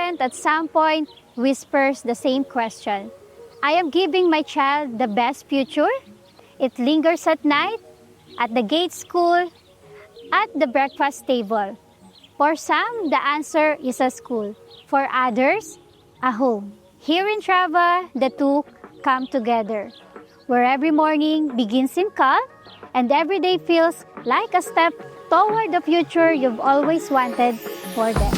parent at some point whispers the same question. I am giving my child the best future? It lingers at night, at the gate school, at the breakfast table. For some, the answer is a school. For others, a home. Here in TRAVA, the two come together, where every morning begins in calm and every day feels like a step toward the future you've always wanted for them.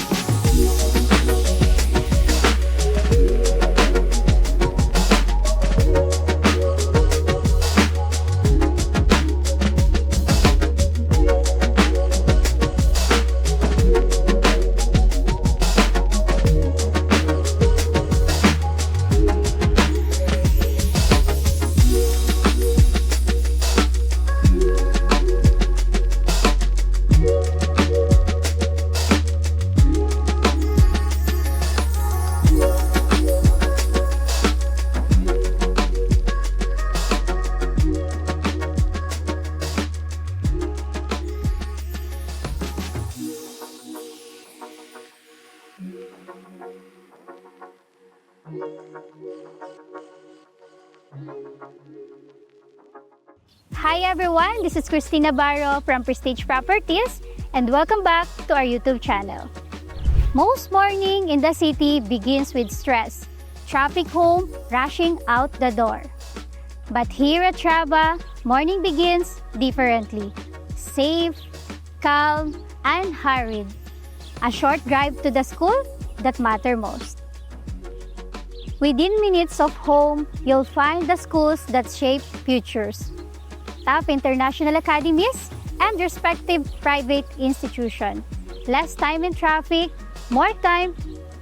Hi everyone, this is Christina Barro from Prestige Properties and welcome back to our YouTube channel. Most morning in the city begins with stress, traffic home, rushing out the door. But here at TRAVA, morning begins differently, safe, calm, unhurried. A short drive to the school that matter most. Within minutes of home, you'll find the schools that shape futures. Top international academies and respective private institutions. Less time in traffic, more time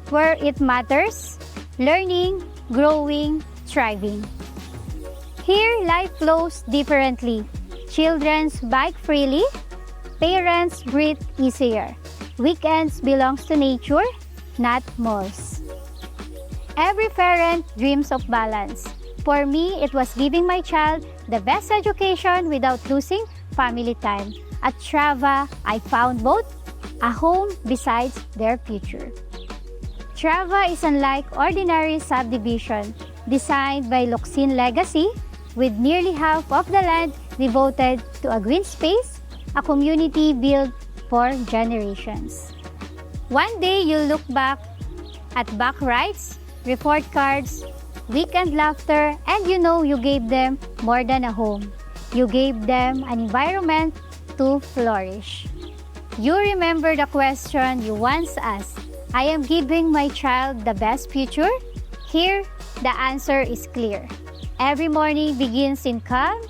where it matters, learning, growing, thriving. Here, life flows differently. Children bike freely, parents breathe easier. Weekends belongs to nature, not malls. Every parent dreams of balance. For me, it was giving my child the best education without losing family time. At TRAVA, I found both a home besides their future. TRAVA is unlike ordinary subdivision designed by Locsin Legacy with nearly half of the land devoted to a green space, a community built for generations. One day, you'll look back at back rides, report cards, weekend laughter, and you know you gave them more than a home. You gave them an environment to flourish. You remember the question you once asked, I am giving my child the best future? Here, the answer is clear. Every morning begins in calm.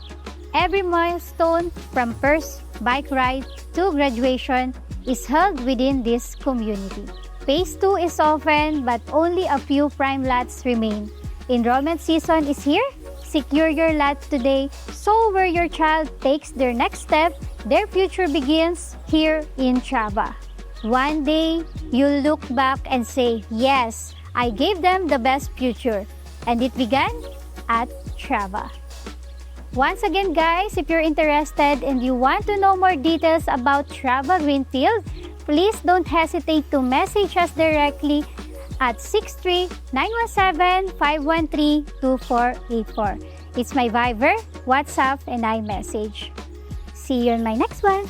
Every milestone from first bike ride to graduation is held within this community. Phase 2 is open, but only a few prime lots remain. Enrollment season is here. Secure your lot today so where your child takes their next step, their future begins here in TRAVA. One day, you'll look back and say, yes, I gave them the best future. And it began at TRAVA. Once again, guys, if you're interested and you want to know more details about TRAVA Greenfield, please don't hesitate to message us directly at 63917-513-2484. It's my Viber, WhatsApp, and iMessage. See you in my next one.